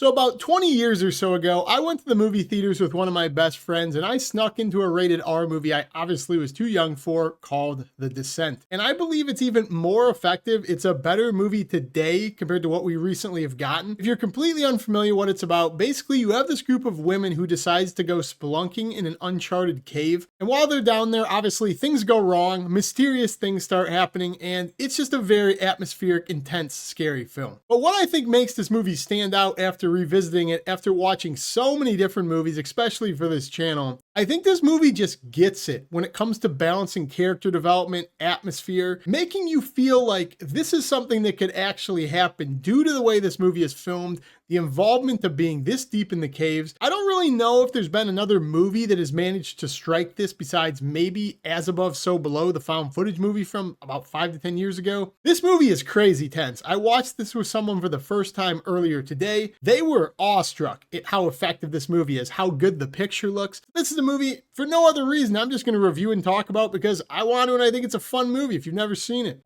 So about 20 years or so ago, I went to the movie theaters with one of my best friends and I snuck into a rated R movie I obviously was too young for called The Descent. And I believe it's even more effective. It's a better movie today compared to what we recently have gotten. If you're completely unfamiliar what it's about, basically you have this group of women who decides to go spelunking in an uncharted cave. And while they're down there, obviously things go wrong, mysterious things start happening, and it's just a very atmospheric, intense, scary film. But what I think makes this movie stand out after revisiting it, after watching so many different movies, especially for this channel, I think this movie just gets it when it comes to balancing character development, atmosphere, making you feel like this is something that could actually happen due to the way this movie is filmed, the involvement of being this deep in the caves. I don't really know if there's been another movie that has managed to strike this besides maybe As Above, So Below, the found footage movie from about 5 to 10 years ago. This movie is crazy tense. I watched this with someone for the first time earlier today. They were awestruck at how effective this movie is, how good the picture looks. This is a movie for no other reason I'm just going to review and talk about because I want to and I think it's a fun movie if you've never seen it.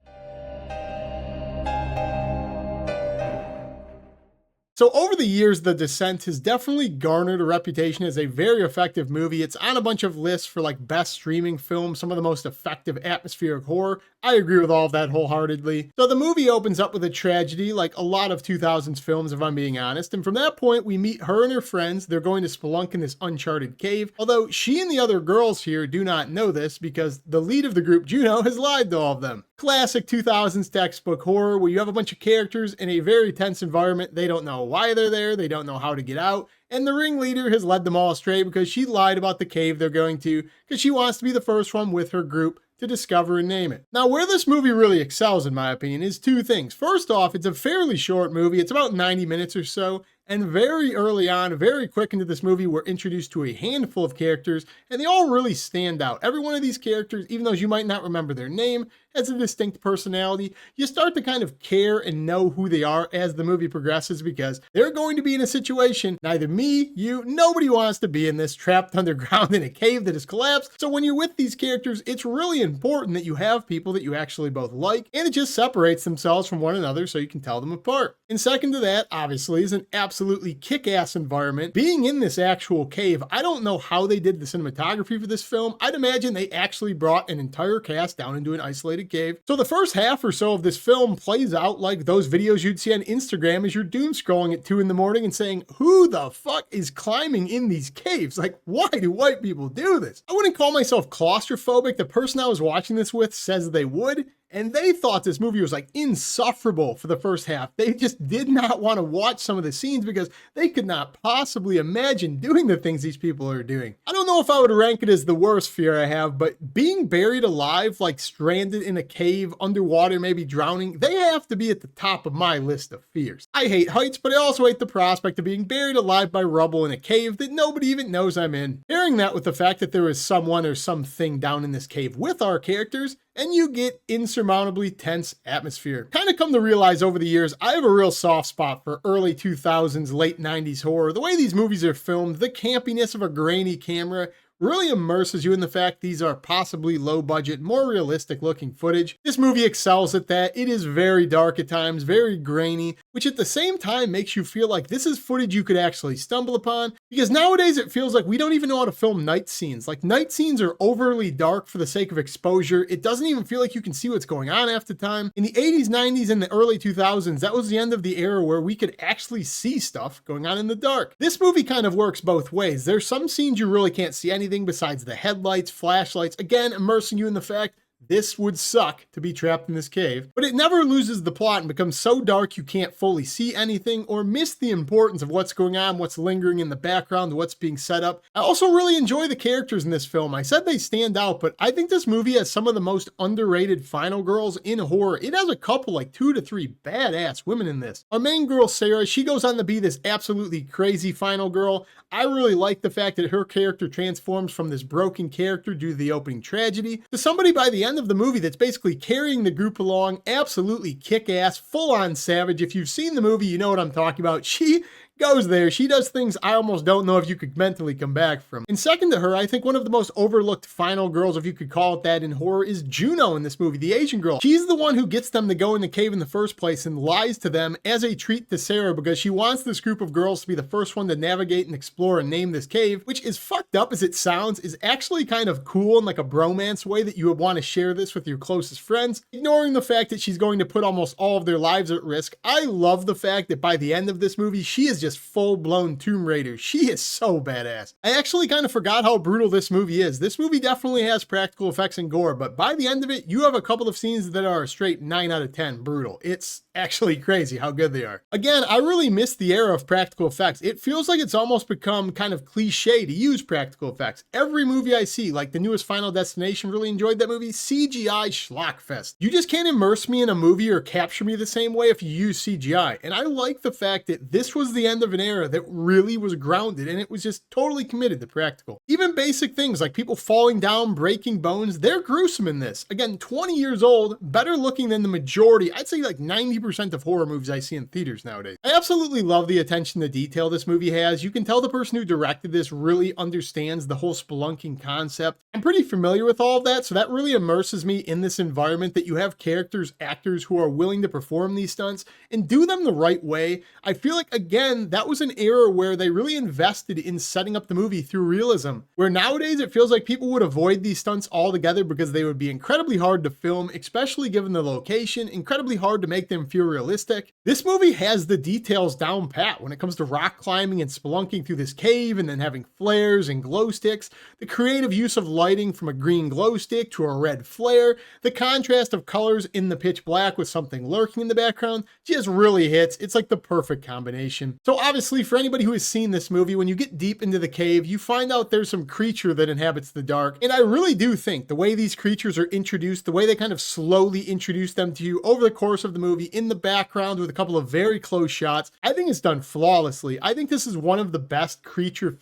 So over the years, The Descent has definitely garnered a reputation as a very effective movie. It's on a bunch of lists for like best streaming film, some of the most effective atmospheric horror. I agree with all of that wholeheartedly. So the movie opens up with a tragedy, like a lot of 2000s films, if I'm being honest. And from that point, we meet her and her friends. They're going to spelunk in this uncharted cave. Although she and the other girls here do not know this because the lead of the group, Juno, has lied to all of them. Classic 2000s textbook horror where you have a bunch of characters in a very tense environment. They don't know why they're there. They don't know how to get out. And the ringleader has led them all astray because she lied about the cave they're going to because she wants to be the first one with her group to discover and name it. Now, where this movie really excels, in my opinion, is two things. First off, it's a fairly short movie. It's about 90 minutes or so. And very early on, very quick into this movie, we're introduced to a handful of characters, and they all really stand out. Every one of these characters, even though you might not remember their name, has a distinct personality. You start to kind of care and know who they are as the movie progresses because they're going to be in a situation, neither me, you, nobody wants to be in this, trapped underground in a cave that has collapsed. So when you're with these characters, it's really important that you have people that you actually both like, and it just separates themselves from one another so you can tell them apart. And second to that, obviously, is an absolutely kick-ass environment. Being in this actual cave, I don't know how they did the cinematography for this film. I'd imagine they actually brought an entire cast down into an isolated cave. So the first half or so of this film plays out like those videos you'd see on Instagram as you're doom scrolling at 2 in the morning and saying, who the fuck is climbing in these caves? Like, why do white people do this? I wouldn't call myself claustrophobic. The person I was watching this with says they would. And they thought this movie was like insufferable for the first half. They just did not want to watch some of the scenes because they could not possibly imagine doing the things these people are doing. I don't know if I would rank it as the worst fear I have, but being buried alive, like stranded in a cave, underwater, maybe drowning, they have to be at the top of my list of fears. I hate heights, but I also hate the prospect of being buried alive by rubble in a cave that nobody even knows I'm in. Pairing that with the fact that there is someone or something down in this cave with our characters, and you get insurmountably tense atmosphere. Kind of come to realize over the years, I have a real soft spot for early 2000s, late 90s horror. The way these movies are filmed, the campiness of a grainy camera, really immerses you in the fact these are possibly low budget, more realistic looking footage. This movie excels at that. It is very dark at times, very grainy, which at the same time makes you feel like this is footage you could actually stumble upon, because nowadays it feels like we don't even know how to film night scenes. Like night scenes are overly dark for the sake of exposure. It doesn't even feel like you can see what's going on half the time. In the 80s, 90s, and the early 2000s, that was the end of the era where we could actually see stuff going on in the dark. This movie kind of works both ways. There's some scenes you really can't see anything besides the headlights, flashlights, again, immersing you in the fact this would suck to be trapped in this cave, but it never loses the plot and becomes so dark you can't fully see anything or miss the importance of what's going on, what's lingering in the background, what's being set up. I also really enjoy the characters in this film. I said they stand out, but I think this movie has some of the most underrated final girls in horror. It has a couple, like 2 to 3 badass women in this. Our main girl, Sarah, she goes on to be this absolutely crazy final girl. I really like the fact that her character transforms from this broken character due to the opening tragedy to somebody by the end of the movie that's basically carrying the group along, absolutely kick-ass, full-on savage. If you've seen the movie, you know what I'm talking about. She goes there. She does things I almost don't know if you could mentally come back from. And second to her, I think one of the most overlooked final girls, if you could call it that, in horror is Juno in this movie, the Asian girl. She's the one who gets them to go in the cave in the first place and lies to them as a treat to Sarah because she wants this group of girls to be the first one to navigate and explore and name this cave, which, is fucked up as it sounds, is actually kind of cool in like a bromance way that you would want to share this with your closest friends. Ignoring the fact that she's going to put almost all of their lives at risk, I love the fact that by the end of this movie, she is just full-blown Tomb Raider. She is so badass. I actually kind of forgot how brutal this movie is. This movie definitely has practical effects and gore, but by the end of it, you have a couple of scenes that are a straight 9 out of 10 brutal. It's actually crazy how good they are. Again, I really miss the era of practical effects. It feels like it's almost become kind of cliche to use practical effects. Every movie I see, like the newest Final Destination, really enjoyed that movie, CGI schlockfest. You just can't immerse me in a movie or capture me the same way if you use CGI. And I like the fact that this was the end of an era that really was grounded and it was just totally committed to practical. Even basic things like people falling down, breaking bones, they're gruesome in this. Again, 20 years old, better looking than the majority, I'd say like 90% of horror movies I see in theaters nowadays. I absolutely love the attention to detail this movie has. You can tell the person who directed this really understands the whole spelunking concept. I'm pretty familiar with all of that, so that really immerses me in this environment that you have characters, actors who are willing to perform these stunts and do them the right way. I feel like, again, that was an era where they really invested in setting up the movie through realism, where nowadays it feels like people would avoid these stunts altogether because they would be incredibly hard to film, especially given the location, incredibly hard to make them feel realistic. This movie has the details down pat when it comes to rock climbing and spelunking through this cave and then having flares and glow sticks, the creative use of lighting from a green glow stick to a red flare, the contrast of colors in the pitch black with something lurking in the background just really hits. It's like the perfect combination. So obviously for anybody who has seen this movie, when you get deep into the cave, you find out there's some creature that inhabits the dark. And I really do think the way these creatures are introduced, the way they kind of slowly introduce them to you over the course of the movie in the background with a couple of very close shots, I think it's done flawlessly. I think this is one of the best creature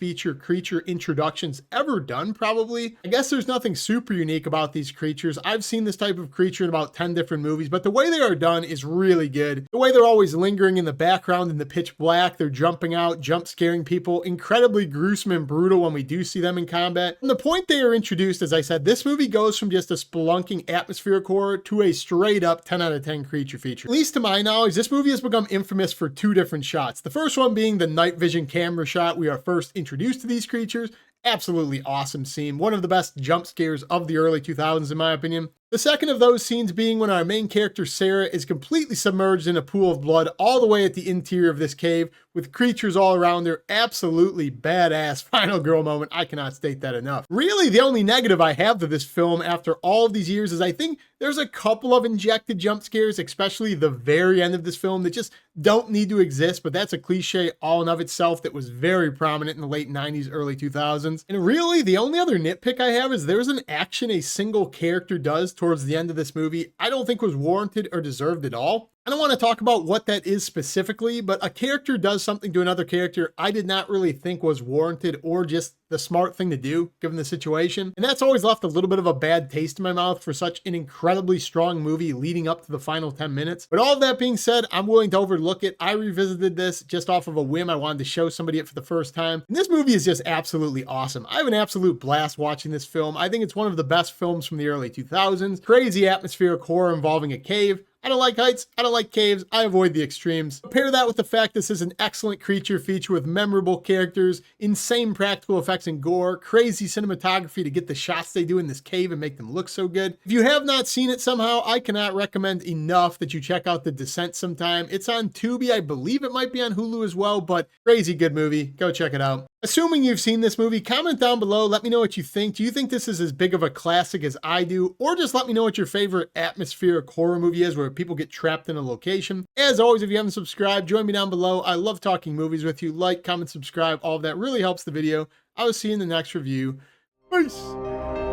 introductions ever done, probably. I guess there's nothing super unique about these creatures. I've seen this type of creature in about 10 different movies, but the way they are done is really good. The way they're always lingering in the background in the pitch black, they're jumping out, jump scaring people, incredibly gruesome and brutal when we do see them in combat. And the point they are introduced, as I said, this movie goes from just a spelunking atmospheric horror to a straight up 10 out of 10 creature feature. At least to my knowledge, this movie has become infamous for 2 different shots. The first one being the night vision camera shot. We are first introduced to these creatures. Absolutely awesome scene. One of the best jump scares of the early 2000s, in my opinion. The second of those scenes being when our main character, Sarah, is completely submerged in a pool of blood all the way at the interior of this cave with creatures all around her. Absolutely badass final girl moment. I cannot state that enough. Really, the only negative I have to this film after all of these years is I think there's a couple of injected jump scares, especially the very end of this film, that just don't need to exist, but that's a cliche all in of itself that was very prominent in the late 90s, early 2000s. And really, the only other nitpick I have is there's an action a single character does towards the end of this movie I don't think was warranted or deserved at all. I don't want to talk about what that is specifically, but a character does something to another character I did not really think was warranted or just the smart thing to do given the situation. And that's always left a little bit of a bad taste in my mouth for such an incredibly strong movie leading up to the final 10 minutes. But all of that being said, I'm willing to overlook it. I revisited this just off of a whim. I wanted to show somebody it for the first time. And this movie is just absolutely awesome. I have an absolute blast watching this film. I think it's one of the best films from the early 2000s. Crazy atmospheric horror involving a cave. I don't like heights, I don't like caves, I avoid the extremes. Pair that with the fact this is an excellent creature feature with memorable characters, insane practical effects and gore, crazy cinematography to get the shots they do in this cave and make them look so good. If you have not seen it somehow, I cannot recommend enough that you check out The Descent sometime. It's on Tubi, I believe it might be on Hulu as well, but crazy good movie, go check it out. Assuming you've seen this movie, comment down below, let me know what you think. Do you think this is as big of a classic as I do? Or just let me know what your favorite atmospheric horror movie is where people get trapped in a location. As always, if you haven't subscribed, join me down below. I love talking movies with you. Like, comment, subscribe, all of that really helps the video. I will see you in the next review. Peace!